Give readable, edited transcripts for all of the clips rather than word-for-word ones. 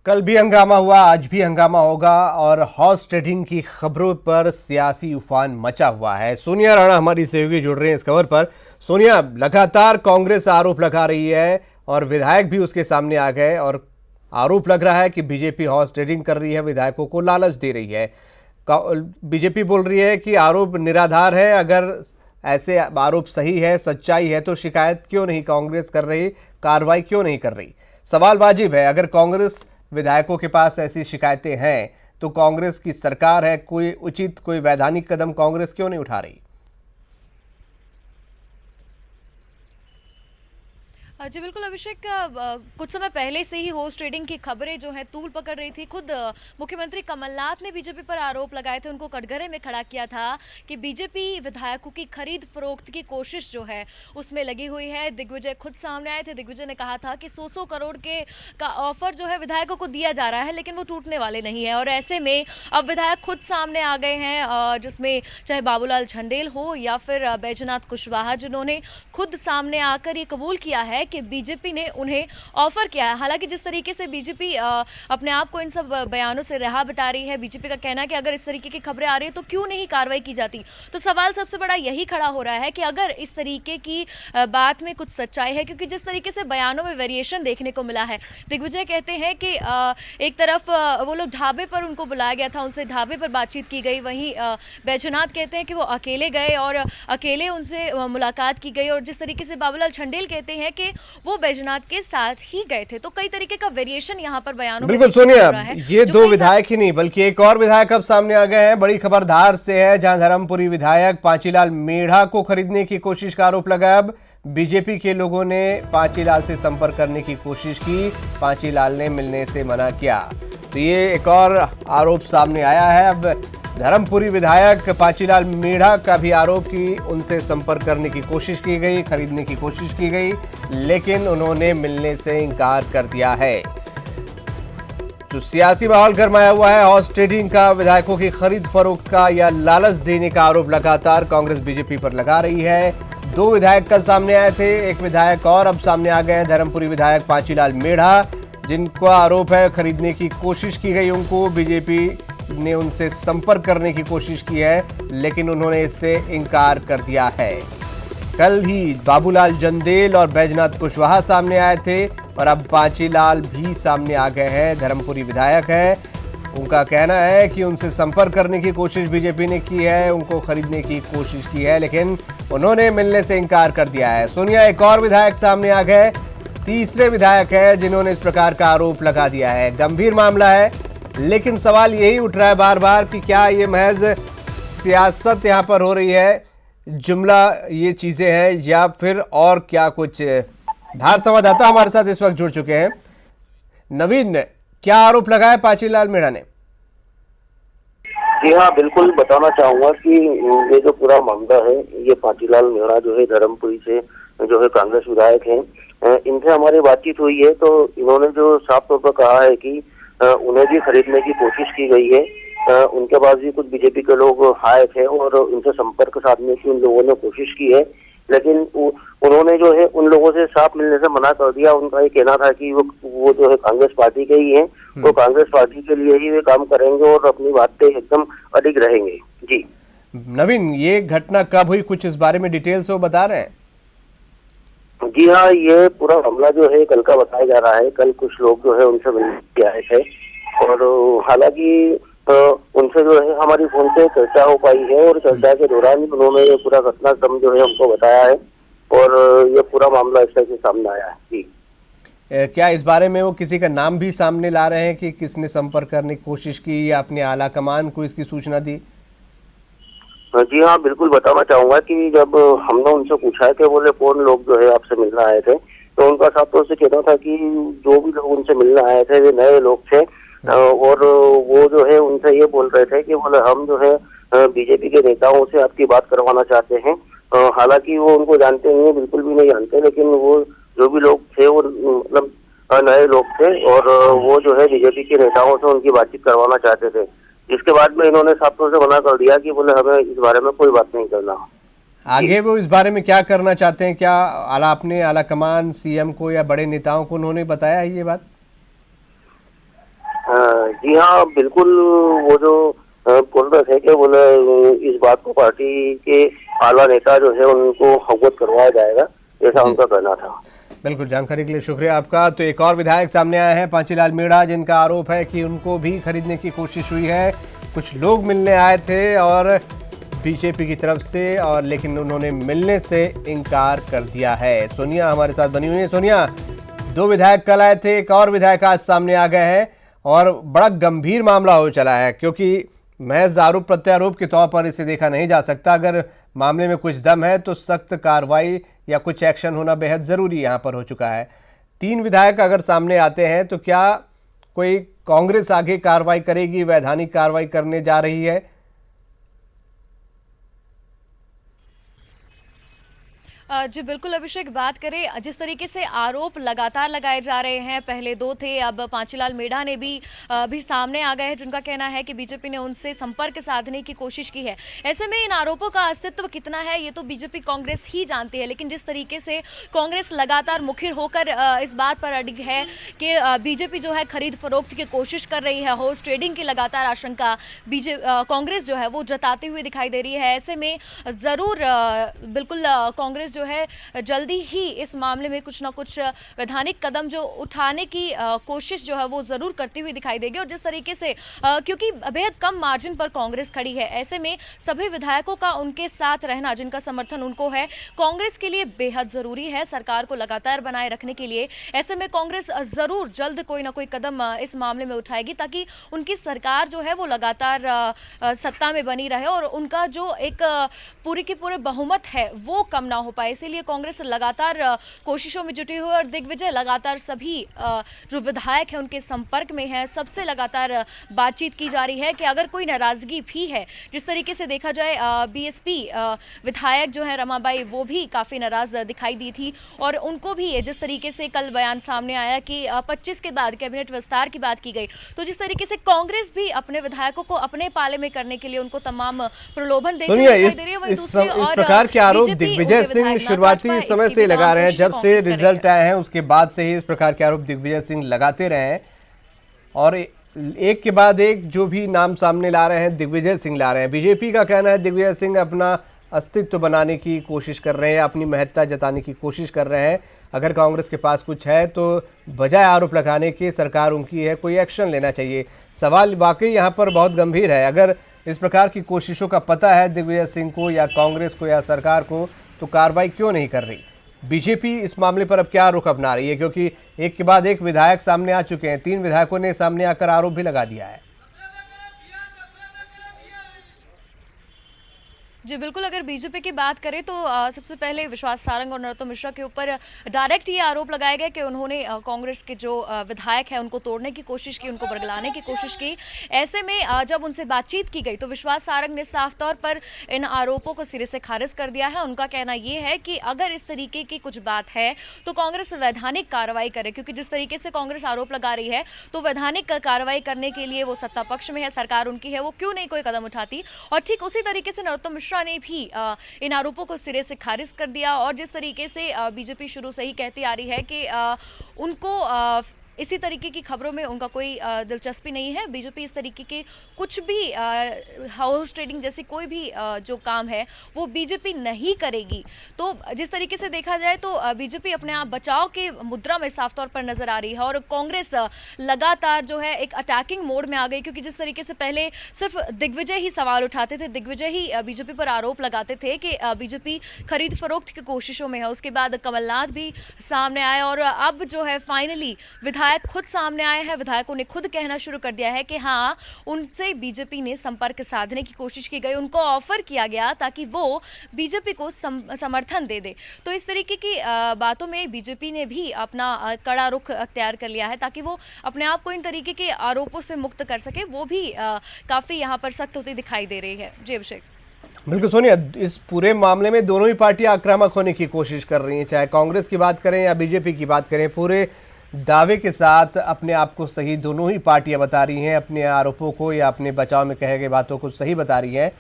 कल भी हंगामा हुआ, आज भी हंगामा होगा और हॉर्स ट्रेडिंग की खबरों पर सियासी उफान मचा हुआ है। सोनिया राणा हमारी सहयोगी जुड़ रहे हैं इस खबर पर। सोनिया, लगातार कांग्रेस आरोप लगा रही है और विधायक भी उसके सामने आ गए और आरोप लग रहा है कि बीजेपी हॉर्स ट्रेडिंग कर रही है, विधायकों को लालच दे रही है। बीजेपी बोल रही है कि आरोप निराधार है। अगर ऐसे आरोप सही है, सच्चाई है, तो शिकायत क्यों नहीं कांग्रेस कर रही, कार्रवाई क्यों नहीं कर रही? सवाल वाजिब है। अगर कांग्रेस विधायकों के पास ऐसी शिकायतें हैं तो कांग्रेस की सरकार है, कोई उचित, कोई वैधानिक कदम कांग्रेस क्यों नहीं उठा रही? जी बिल्कुल अभिषेक, कुछ समय पहले से ही हॉर्स ट्रेडिंग की खबरें जो है तूल पकड़ रही थी। खुद मुख्यमंत्री कमलनाथ ने बीजेपी पर आरोप लगाए थे, उनको कटघरे में खड़ा किया था कि बीजेपी विधायकों की खरीद फरोख्त की कोशिश जो है उसमें लगी हुई है। दिग्विजय खुद सामने आए थे। दिग्विजय ने कहा था कि 100 करोड़ के का ऑफर जो है विधायकों को दिया जा रहा है, लेकिन वो टूटने वाले नहीं है। और ऐसे में अब विधायक खुद सामने आ गए हैं, जिसमें चाहे बाबूलाल झंडेल हो या फिर बैजनाथ कुशवाहा, जिन्होंने खुद सामने आकर ये कबूल किया है कि बीजेपी ने उन्हें ऑफर किया है। हालांकि जिस तरीके से बीजेपी अपने आप को इन सब बयानों से रहा बता रही है, बीजेपी का कहना है कि अगर इस तरीके की खबरें आ रही है तो क्यों नहीं कार्रवाई की जाती। तो सवाल सबसे बड़ा यही खड़ा हो रहा है कि अगर इस तरीके की बात में कुछ सच्चाई है, क्योंकि जिस तरीके से बयानों में वेरिएशन देखने को मिला है। दिग्विजय कहते हैं कि एक तरफ वो लोग ढाबे पर उनको बुलाया गया था, उनसे ढाबे पर बातचीत की गई। वहीं बैजनाथ कहते हैं कि वो अकेले गए और अकेले उनसे मुलाकात की गई। और जिस तरीके से बाबूलाल झंडेल कहते हैं कि वो बैजनाथ के साथ ही गए थे। तो कई तरीके का वेरिएशन यहाँ पर बयानों में बिल्कुल देखने को सोनिया, मिल रहा है। ये जो दो कई विधायक ही नहीं बल्कि एक और विधायक अब सामने आ गए हैं। बड़ी खबर धार से है, जहां धर्मपुरी विधायक पांचीलाल मेढ़ा को खरीदने की कोशिश का आरोप लगा। अब बीजेपी के लोगों ने पांचीलाल से संपर्क करने की कोशिश की, पांचीलाल ने मिलने से मना किया। तो ये एक और आरोप सामने आया है। अब धर्मपुरी विधायक पांचीलाल मेढ़ा का भी आरोप कि उनसे संपर्क करने की कोशिश की गई, खरीदने की कोशिश की गई, लेकिन उन्होंने मिलने से इनकार कर दिया है। तो सियासी माहौल गरमाया हुआ है। हॉर्स ट्रेडिंग का, विधायकों की खरीद फरोख्त का या लालच देने का आरोप लगातार कांग्रेस बीजेपी पर लगा रही है। दो विधायक कल सामने आए थे, एक विधायक और अब सामने आ गए हैं, धर्मपुरी विधायक पांचीलाल मेढ़ा, जिनका आरोप है खरीदने की कोशिश की गई उनको। बीजेपी ने उनसे संपर्क करने की कोशिश की है, लेकिन उन्होंने इससे इनकार कर दिया है। कल ही बाबूलाल झंडेल और बैजनाथ कुशवाहा सामने आए थे और अब पांचीलाल भी सामने आ गए हैं। धर्मपुरी विधायक है, उनका कहना है कि उनसे संपर्क करने की कोशिश बीजेपी ने की है, उनको खरीदने की कोशिश की है, लेकिन उन्होंने मिलने से इनकार कर दिया है। सोनिया, एक और विधायक सामने आ गए, तीसरे विधायक है जिन्होंने इस प्रकार का आरोप लगा दिया है। गंभीर मामला है, लेकिन सवाल यही उठ रहा है बार बार कि क्या ये महज सियासत यहाँ पर हो रही है, जुमला ये चीजें हैं, या फिर और क्या कुछ? धार संवाददाता हमारे साथ इस वक्त जुड़ चुके हैं। नवीन, क्या आरोप लगाया पांचीलाल मेढ़ा ने? जी हाँ, बिल्कुल बताना चाहूंगा कि ये जो पूरा मामला है, ये पांचीलाल मेढ़ा जो है धर्मपुरी से जो है कांग्रेस विधायक हैं, इनसे हमारी बातचीत हुई है। तो इन्होंने जो साफ तौर पर कहा है कि उन्हें भी खरीदने की कोशिश की गई है। उनके पास भी कुछ बीजेपी के लोग आए थे और उनसे संपर्क साधने की उन लोगों ने कोशिश की है, लेकिन उन्होंने जो है उन लोगों से साफ मिलने से मना कर दिया। उनका ये कहना था कि वो जो है कांग्रेस पार्टी के ही हैं, वो कांग्रेस पार्टी के लिए ही वे काम करेंगे और अपनी बात पे एकदम अडिग रहेंगे। जी नवीन, ये घटना कब हुई, कुछ इस बारे में डिटेल से वो बता रहे हैं? जी हाँ, ये पूरा मामला जो है कल का बताया जा रहा है। कल कुछ लोग जो है उनसे मिलने आए थे और हालांकि उनसे जो है हमारी फोन से चर्चा हो पाई है और चर्चा के दौरान उन्होंने ये पूरा घटनाक्रम जो है हमको बताया है और ये पूरा मामला इस तरह से सामने आया है। जी, क्या इस बारे में वो किसी का नाम भी सामने ला रहे हैं कि किसने संपर्क करने की कोशिश की या अपने आला कमान को इसकी सूचना दी? जी हाँ, बिल्कुल बताना चाहूंगा कि जब हमने उनसे पूछा है कि बोले कौन लोग जो है आपसे मिलने आए थे, तो उनका साफ तौर से कहना था कि जो भी लोग उनसे मिलने आए थे वे नए लोग थे और वो जो है उनसे ये बोल रहे थे कि बोले हम जो है बीजेपी के नेताओं से आपकी बात करवाना चाहते हैं। हालांकि वो उनको जानते नहीं है, बिल्कुल भी नहीं जानते, लेकिन वो जो भी लोग थे वो मतलब नए लोग थे और वो जो है बीजेपी के नेताओं से उनकी बातचीत करवाना चाहते थे। जिसके बाद में इन्होंने साफ तौर से मना कर दिया कि बोले हमें इस बारे में कोई बात नहीं करना। आगे वो इस बारे में क्या करना चाहते हैं? क्या अपने आला कमान, सीएम को या बड़े नेताओं को उन्होंने बताया है ये बात? जी हाँ, बिल्कुल। वो जो बोल रहे थे कि बोले इस बात को पार्टी के आला नेता जो है उनको अवगत करवाया जाएगा, ऐसा जी उनका कहना था। बिल्कुल, जानकारी के लिए शुक्रिया आपका। तो एक और विधायक सामने आए हैं, पांचीलाल मीणा, जिनका आरोप है कि उनको भी खरीदने की कोशिश हुई है। कुछ लोग मिलने आए थे और बीजेपी की तरफ से, और लेकिन उन्होंने मिलने से इनकार कर दिया है। सोनिया हमारे साथ बनी हुई है। सोनिया, दो विधायक कल आए थे, एक और विधायक आज सामने आ गए हैं और बड़ा गंभीर मामला हो चला है, क्योंकि महज आरोप प्रत्यारोप के तौर पर इसे देखा नहीं जा सकता। अगर मामले में कुछ दम है तो सख्त कार्रवाई या कुछ एक्शन होना बेहद ज़रूरी यहाँ पर हो चुका है। तीन विधायक अगर सामने आते हैं तो क्या कोई कांग्रेस आगे कार्रवाई करेगी, वैधानिक कार्रवाई करने जा रही है? जी बिल्कुल अभिषेक, बात करें जिस तरीके से आरोप लगातार लगाए जा रहे हैं, पहले दो थे, अब पांचीलाल मीणा ने भी सामने आ गए हैं, जिनका कहना है कि बीजेपी ने उनसे संपर्क साधने की कोशिश की है। ऐसे में इन आरोपों का अस्तित्व कितना है ये तो बीजेपी कांग्रेस ही जानती है, लेकिन जिस तरीके से कांग्रेस लगातार मुखर होकर इस बात पर अड़िग है कि बीजेपी जो है खरीद फरोख्त की कोशिश कर रही है, हॉर्स ट्रेडिंग की लगातार आशंका कांग्रेस जो है वो जताती हुई दिखाई दे रही है। ऐसे में ज़रूर बिल्कुल कांग्रेस जो है जल्दी ही इस मामले में कुछ ना कुछ वैधानिक कदम जो उठाने की कोशिश जो है वो जरूर करती हुई दिखाई देगी। और जिस तरीके से क्योंकि बेहद कम मार्जिन पर कांग्रेस खड़ी है, ऐसे में सभी विधायकों का उनके साथ रहना, जिनका समर्थन उनको है, कांग्रेस के लिए बेहद जरूरी है सरकार को लगातार बनाए रखने के लिए। ऐसे में कांग्रेस जरूर जल्द कोई ना कोई कदम इस मामले में उठाएगी ताकि उनकी सरकार जो है वो लगातार सत्ता में बनी रहे और उनका जो एक पूरी की पूरे बहुमत है वो कम ना हो पाए। इसीलिए कांग्रेस लगातार कोशिशों में जुटी हुई है और दिग्विजय लगातार सभी जो विधायक हैं उनके संपर्क में है, सबसे लगातार बातचीत की जा रही है कि अगर कोई नाराजगी भी है, जिस तरीके से देखा जाए बीएसपी विधायक जो है रमाबाई, वो भी काफी नाराज दिखाई दी थी और उनको भी जिस तरीके से कल बयान सामने आया कि 25 के बाद कैबिनेट विस्तार की बात की गई, तो जिस तरीके से कांग्रेस भी अपने विधायकों को अपने पाले में करने के लिए उनको तमाम प्रलोभन देती दिखाई दे रही है। वहीं दूसरी इस ओर प्रकार के आरोप बीजेपी दिग्विजय सिंह शुरुआती समय से लगा रहे हैं, जब से रिजल्ट आए हैं उसके बाद से ही इस प्रकार के आरोप दिग्विजय सिंह लगाते रहे हैं और एक के बाद एक जो भी नाम सामने ला रहे हैं दिग्विजय सिंह ला रहे हैं। बीजेपी का कहना है दिग्विजय सिंह अपना अस्तित्व बनाने की कोशिश कर रहे हैं, अपनी महत्ता जताने की कोशिश कर रहे हैं। अगर कांग्रेस के पास कुछ है तो बजाय आरोप लगाने के सरकार उनकी है, कोई एक्शन लेना चाहिए। सवाल वाकई यहाँ पर बहुत गंभीर है। अगर इस प्रकार की कोशिशों का पता है दिग्विजय सिंह को या कांग्रेस को या सरकार को, तो कार्रवाई क्यों नहीं कर रही? बीजेपी इस मामले पर अब क्या रुख अपना रही है? क्योंकि एक के बाद एक विधायक सामने आ चुके हैं, तीन विधायकों ने सामने आकर आरोप भी लगा दिया है। जी बिल्कुल, अगर बीजेपी की बात करें तो सबसे पहले विश्वास सारंग और नरोत्तम मिश्रा के ऊपर डायरेक्ट ये आरोप लगाया गया कि उन्होंने कांग्रेस के जो विधायक हैं उनको तोड़ने की कोशिश की, उनको बरगलाने की कोशिश की। ऐसे में जब उनसे बातचीत की गई तो विश्वास सारंग ने साफ तौर पर इन आरोपों को सिरे से खारिज कर दिया है। उनका कहना ये है कि अगर इस तरीके की कुछ बात है तो कांग्रेस वैधानिक कार्रवाई करे, क्योंकि जिस तरीके से कांग्रेस आरोप लगा रही है तो वैधानिक कार्रवाई करने के लिए वो सत्ता पक्ष में है, सरकार उनकी है, वो क्यों नहीं कोई कदम उठाती। और ठीक उसी तरीके से नरोत्तम मिश्रा ने भी इन आरोपों को सिरे से खारिज कर दिया। और जिस तरीके से बीजेपी शुरू से ही कहती आ रही है कि उनको इसी तरीके की खबरों में उनका कोई दिलचस्पी नहीं है, बीजेपी इस तरीके के कुछ भी हाउस ट्रेडिंग जैसी कोई भी जो काम है वो बीजेपी नहीं करेगी। तो जिस तरीके से देखा जाए तो बीजेपी अपने आप बचाव के मुद्रा में साफ तौर पर नजर आ रही है और कांग्रेस लगातार जो है एक अटैकिंग मोड में आ गई, क्योंकि जिस तरीके से पहले सिर्फ दिग्विजय ही सवाल उठाते थे, दिग्विजय ही बीजेपी पर आरोप लगाते थे कि बीजेपी खरीद फरोख्त की कोशिशों में है, उसके बाद कमलनाथ भी सामने आए और अब जो है फाइनली विधायक खुद सामने आए हैं। विधायकों ने खुद कहना शुरू कर दिया है कि हाँ, उनसे बीजेपी ने संपर्क साधने की कोशिश की गई, उनको ऑफर किया गया ताकि वो बीजेपी को समर्थन दे दे। तो इस तरीके की बातों में बीजेपी ने भी अपना कड़ा रुख अख्तियार कर लिया है ताकि वो अपने आप को इन तरीके के आरोपों से मुक्त कर सके। वो भी काफी यहाँ पर सख्त होती दिखाई दे रही है। जी अभिषेक। बिल्कुल सोनिया, इस पूरे मामले में दोनों ही पार्टियां आक्रामक होने की कोशिश कर रही हैं, चाहे कांग्रेस की बात करें या बीजेपी की बात करें। पूरे दावे के साथ अपने आप को सही दोनों ही पार्टियां बता रही हैं, अपने आरोपों को या अपने बचाव में कहे गए बातों को सही बता रही हैं।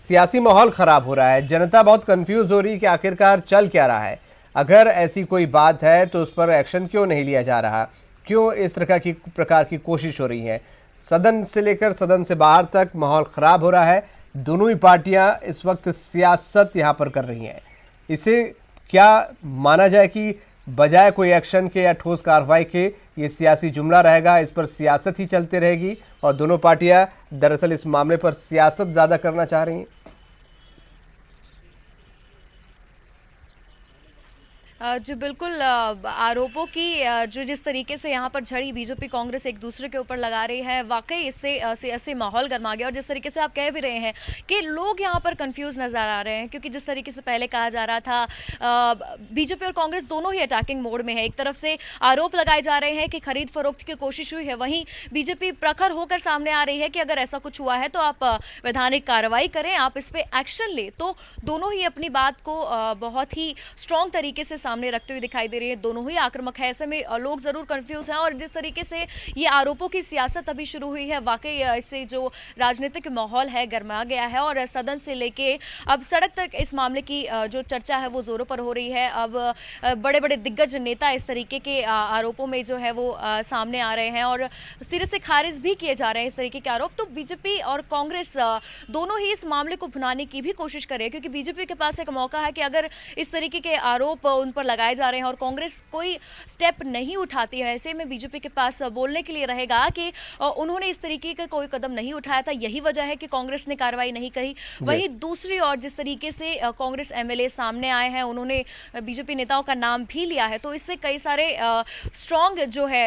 सियासी माहौल खराब हो रहा है, जनता बहुत कंफ्यूज हो रही है कि आखिरकार चल क्या रहा है। अगर ऐसी कोई बात है तो उस पर एक्शन क्यों नहीं लिया जा रहा, क्यों इस प्रकार की कोशिश हो रही है? सदन से लेकर सदन से बाहर तक माहौल खराब हो रहा है। दोनों ही पार्टियां इस वक्त सियासत यहां पर कर रही हैं। इसे क्या माना जाए कि बजाय कोई एक्शन के या ठोस कार्रवाई के ये सियासी जुमला रहेगा, इस पर सियासत ही चलती रहेगी और दोनों पार्टियां दरअसल इस मामले पर सियासत ज्यादा करना चाह रही हैं। जी बिल्कुल, आरोपों की जो जिस तरीके से यहाँ पर झड़ी बीजेपी कांग्रेस एक दूसरे के ऊपर लगा रही है, वाकई इससे सियासी माहौल गर्मा गया। और जिस तरीके से आप कह भी रहे हैं कि लोग यहाँ पर कंफ्यूज नजर आ रहे हैं, क्योंकि जिस तरीके से पहले कहा जा रहा था बीजेपी और कांग्रेस दोनों ही अटैकिंग मोड में है। एक तरफ से आरोप लगाए जा रहे हैं कि खरीद फरोख्त की कोशिश हुई है, वहीं बीजेपी प्रखर होकर सामने आ रही है कि अगर ऐसा कुछ हुआ है तो आप वैधानिक कार्रवाई करें, आप इस पर एक्शन लें। तो दोनों ही अपनी बात को बहुत ही स्ट्रॉन्ग तरीके से सामने रखते हुए दिखाई दे रही है। दोनों ही आक्रामक है, ऐसे में लोग जरूर कंफ्यूज हैं। और जिस तरीके से ये आरोपों की सियासत अभी शुरू हुई है, वाकई इससे जो राजनीतिक माहौल है गरमा गया है और सदन से लेके अब सड़क तक इस मामले की जो चर्चा है वो जोरों पर हो रही है। अब बड़े बड़े दिग्गज नेता इस तरीके के आरोपों में जो है वो सामने आ रहे हैं और सिरे से खारिज भी किए जा रहे हैं इस तरीके के आरोप। तो बीजेपी और कांग्रेस दोनों ही इस मामले को भुनाने की भी कोशिश कर रहे हैं, क्योंकि बीजेपी के पास एक मौका है कि अगर इस तरीके के आरोप उन पर लगाए जा रहे हैं और कांग्रेस कोई स्टेप नहीं उठाती है, ऐसे में बीजेपी के पास बोलने के लिए रहेगा कि उन्होंने इस तरीके का कोई कदम नहीं उठाया था, यही वजह है कि कांग्रेस ने कार्रवाई नहीं करी। वहीं दूसरी ओर जिस तरीके से कांग्रेस एमएलए सामने आए हैं, उन्होंने बीजेपी नेताओं का नाम भी लिया है, तो इससे कई सारे स्ट्रॉन्ग जो है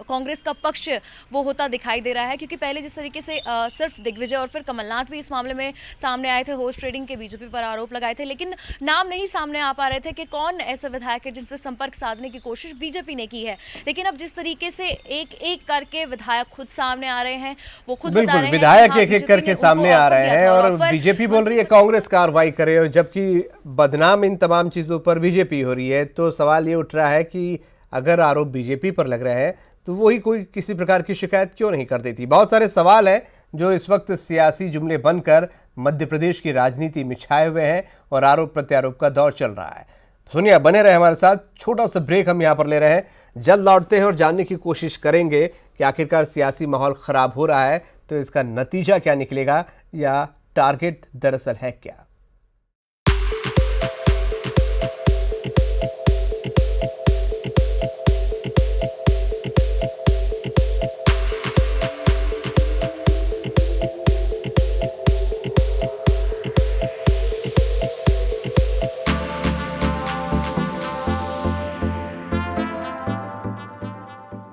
कांग्रेस का पक्ष वो होता दिखाई दे रहा है। क्योंकि पहले जिस तरीके से सिर्फ दिग्विजय और फिर कमलनाथ भी इस मामले में सामने आए थे, हॉर्स ट्रेडिंग के बीजेपी पर आरोप लगाए थे, लेकिन नाम नहीं सामने आ पा रहे थे कि कौन ऐसे विधायक है जिनसे संपर्क साधने की कोशिश बीजेपी ने की है। लेकिन अब जिस तरीके से एक एक करके विधायक खुद सामने आ रहे हैं, वो खुद बता रहे हैं विधायक एक एक करके सामने आ रहे हैं और बीजेपी बोल रही है कांग्रेस कार्रवाई करे, और जबकि बदनाम इन तमाम चीजों पर बीजेपी हो रही है। तो सवाल ये उठ रहा है कि अगर आरोप बीजेपी पर लग रहे हैं तो वही कोई किसी प्रकार की शिकायत क्यों नहीं कर देती। बहुत सारे सवाल हैं जो इस वक्त सियासी जुमले बनकर मध्य प्रदेश की राजनीति में छाए हुए हैं और आरोप प्रत्यारोप का दौर चल रहा है। सुनिए, बने रहे हमारे साथ। छोटा सा ब्रेक हम यहाँ पर ले रहे हैं, जल्द लौटते हैं और जानने की कोशिश करेंगे कि आखिरकार सियासी माहौल खराब हो रहा है तो इसका नतीजा क्या निकलेगा या टारगेट दरअसल है क्या।